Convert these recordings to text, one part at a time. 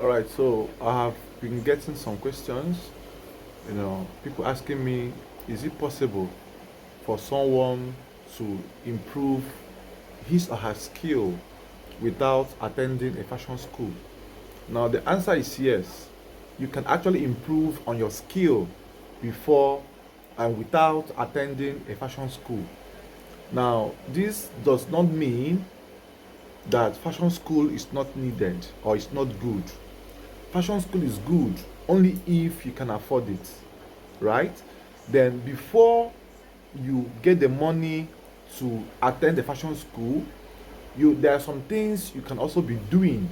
All right, so I have been getting some questions. People asking me, is it possible for someone to improve his or her skill without attending a fashion school? Now, the answer is yes. You can actually improve on your skill before and without attending a fashion school. Now, this does not mean that fashion school is not needed or is not good. Fashion school is good only if you can afford it, right? Then before you get the money to attend the fashion school, there are some things you can also be doing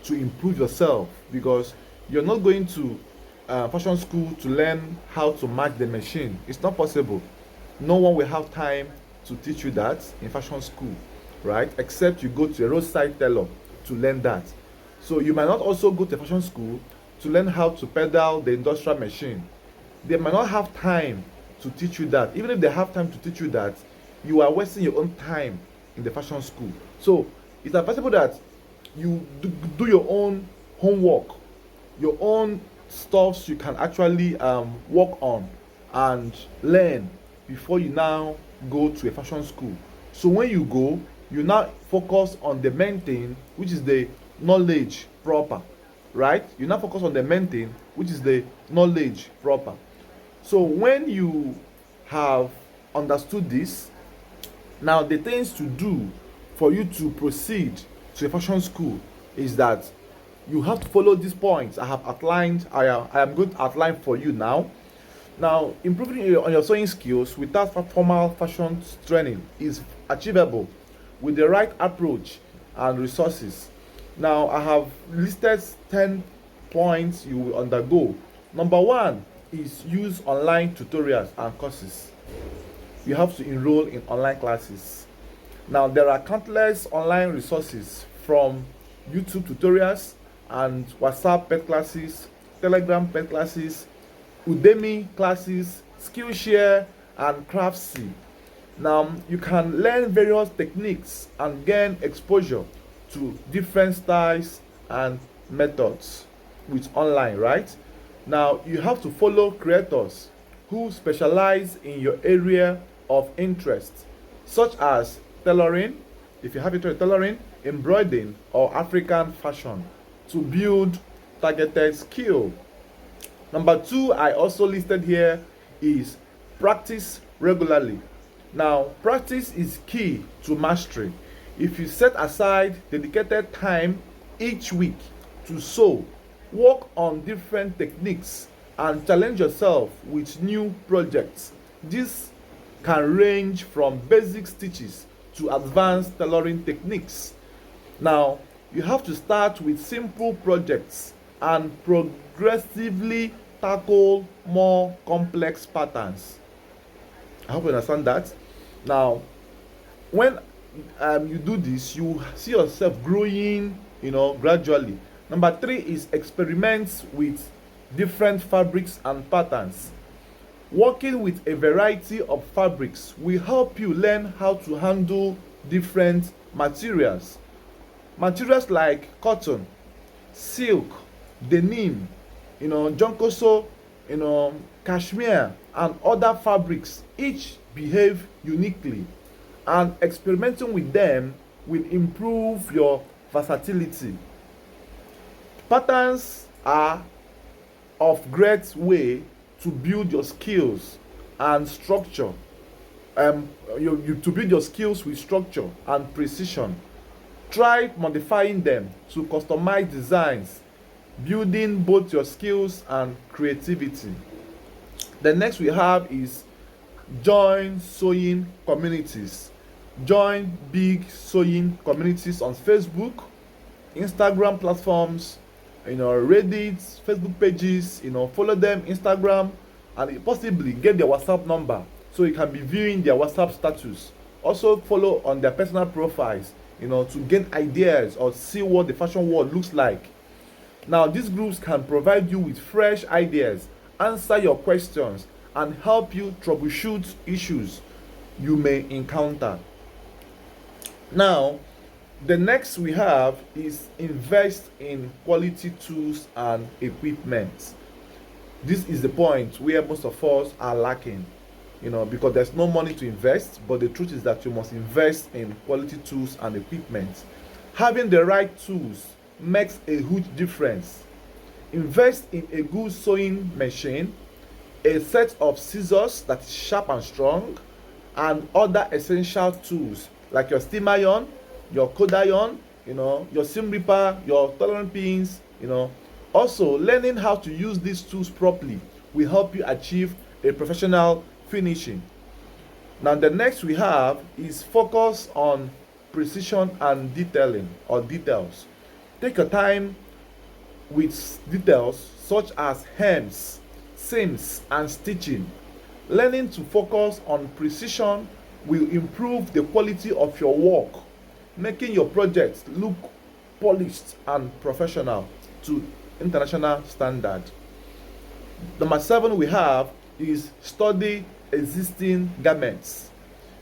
to improve yourself, because you're not going to fashion school to learn how to match the machine. It's not possible. No one will have time to teach you that in fashion school, right? Except you go to a roadside tailor to learn that. So you might not also go to fashion school to learn how to pedal the industrial machine. They might not have time to teach you that. Even if they have time to teach you that, you are wasting your own time in the fashion school. So it's advisable that you do your own homework, your own stuffs you can actually work on and learn before you now go to a fashion school. So when you go, you now focus on the main thing, which is the knowledge proper, right? You now focus on the main thing, which is the knowledge proper. So when you have understood this, now the things to do for you to proceed to a fashion school is that you have to follow these points I have outlined. I am going to outline for you now. Now, improving on your sewing skills without formal fashion training is achievable with the right approach and resources. Now, I have listed 10 points you will undergo. Number one is use online tutorials and courses. You have to enroll in online classes. Now, there are countless online resources from YouTube tutorials and WhatsApp pet classes, Telegram pet classes, Udemy classes, Skillshare, and Craftsy. Now, you can learn various techniques and gain exposure to different styles and methods with online, right? Now, you have to follow creators who specialize in your area of interest, such as tailoring, if you have interest in tailoring, embroidering, or African fashion, to build targeted skill. Number two, I also listed here, is practice regularly. Now, practice is key to mastery. If you set aside dedicated time each week to sew, work on different techniques, and challenge yourself with new projects, this can range from basic stitches to advanced tailoring techniques. Now, you have to start with simple projects and progressively tackle more complex patterns. I hope you understand that. Now, when you do this, you see yourself growing, gradually. Number three is experiment with different fabrics and patterns. Working with a variety of fabrics will help you learn how to handle different materials. Materials like cotton, silk, denim, jonkoso, cashmere, and other fabrics each behave uniquely, and experimenting with them will improve your versatility. Patterns are of great way to build your skills and structure. To build your skills with structure and precision. Try modifying them to customize designs, building both your skills and creativity. The next we have is join sewing communities. Join big sewing communities on Facebook, Instagram platforms, Reddit, Facebook pages. Follow them Instagram, and possibly get their WhatsApp number so you can be viewing their WhatsApp status. Also follow on their personal profiles, to gain ideas or see what the fashion world looks like. Now, these groups can provide you with fresh ideas, answer your questions, and help you troubleshoot issues you may encounter. Now, The next we have is invest in quality tools and equipment. This is the point where most of us are lacking, because there's no money to invest, but the truth is that you must invest in quality tools and equipment. Having the right tools makes a huge difference. Invest in a good sewing machine, a set of scissors that is sharp and strong, and other essential tools like your steam iron, your cold iron, your seam ripper, your tolerant pins. Also, learning how to use these tools properly will help you achieve a professional finishing. Now, the next we have is focus on precision and detailing or details. Take your time with details such as hems, seams, and stitching. Learning to focus on precision will improve the quality of your work, making your projects look polished and professional to international standard. Number 7 we have is study existing garments.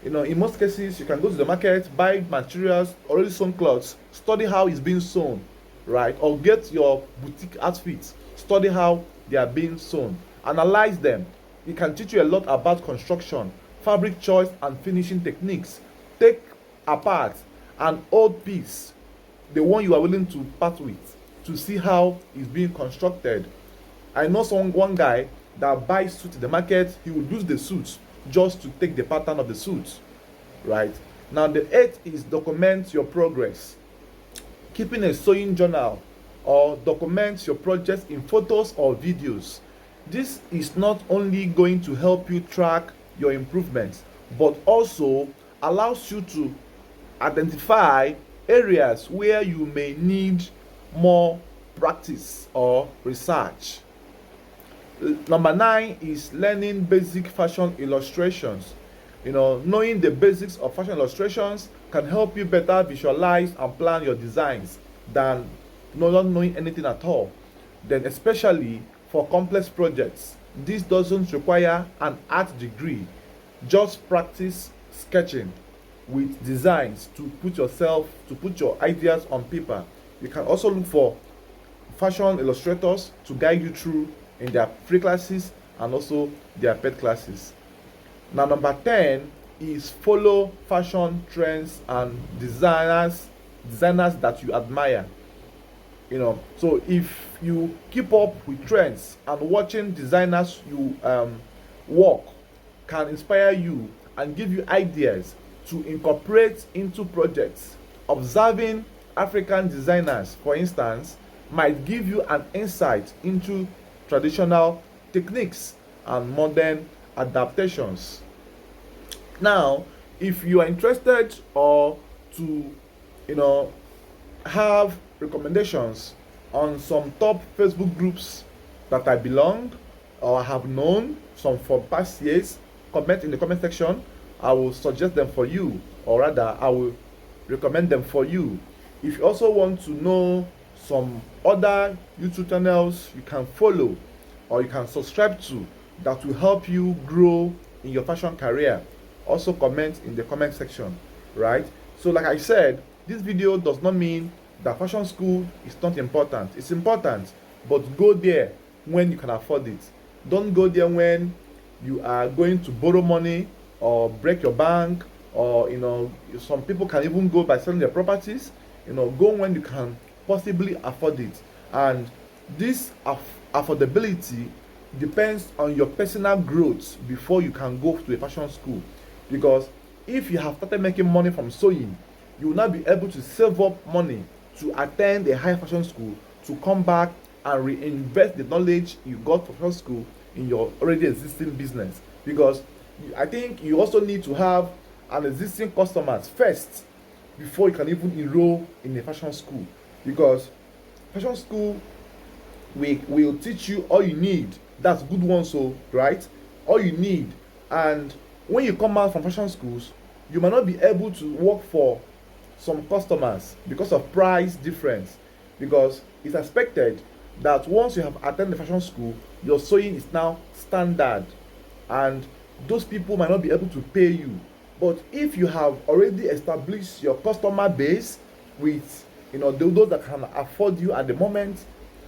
In most cases, you can go to the market, buy materials, already sewn clothes, study how it's being sewn, right? Or get your boutique outfits, study how they are being sewn, analyze them. It can teach you a lot about construction, fabric choice, and finishing techniques. Take apart an old piece, the one you are willing to part with, to see how it's being constructed. I know one guy that buys suits in the market. He will use the suits just to take the pattern of the suits, right? Now, the 8th is document your progress. Keeping a sewing journal or document your projects in photos or videos. This is not only going to help you track your improvements, but also allows you to identify areas where you may need more practice or research. Number 9 is learning basic fashion illustrations. Knowing the basics of fashion illustrations can help you better visualize and plan your designs than not knowing anything at all. Then, especially for complex projects, this doesn't require an art degree. Just practice sketching with designs to put your ideas on paper. You can also look for fashion illustrators to guide you through in their free classes and also their paid classes. Now, number 10 is follow fashion trends and designers that you admire. So if you keep up with trends and watching designers you work can inspire you and give you ideas to incorporate into projects. Observing African designers, for instance, might give you an insight into traditional techniques and modern adaptations. Now, if you are interested or to have recommendations on some top Facebook groups that I belong or have known some for past years, comment in the comment section. I will suggest them for you, or rather I will recommend them for you. If you also want to know some other YouTube channels you can follow or you can subscribe to that will help you grow in your fashion career, also comment in the comment section, right? So like I said, this video does not mean that fashion school is not important. It's important, but go there when you can afford it. Don't go there when you are going to borrow money or break your bank, or some people can even go by selling their properties. Go when you can possibly afford it. And this affordability depends on your personal growth before you can go to a fashion school. Because if you have started making money from sewing, you will not be able to save up money to attend a high fashion school, to come back and reinvest the knowledge you got from fashion school in your already existing business. Because I think you also need to have an existing customers first before you can even enroll in a fashion school. Because fashion school will teach you all you need. That's good one, so right? All you need. And when you come out from fashion schools, you might not be able to work for some customers because of price difference. Because it's expected that once you have attended the fashion school, your sewing is now standard, and those people might not be able to pay you. But if you have already established your customer base, with those that can afford you at the moment,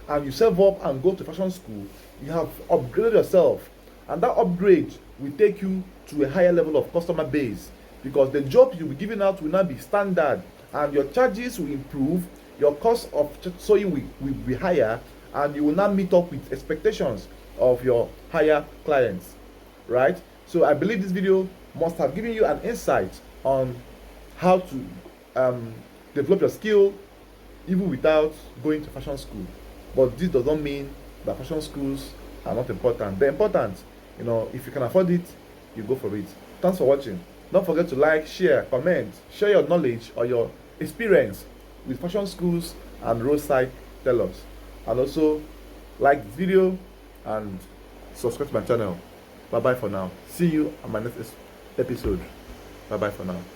and you save up and go to fashion school, you have upgraded yourself, and that upgrade will take you to a higher level of customer base, because the job you'll be giving out will now be standard, and your charges will improve, your cost of sewing will be higher, and you will now meet up with expectations of your higher clients, right? So I believe this video must have given you an insight on how to develop your skill even without going to fashion school. But this does not mean that fashion schools are not important. They're important. If you can afford it, you go for it. Thanks for watching. Don't forget to like, share, comment, share your knowledge or your experience with fashion schools and roadside tailors. And also like the video and subscribe to my channel. Bye bye for now. See you on my next episode. Bye bye for now.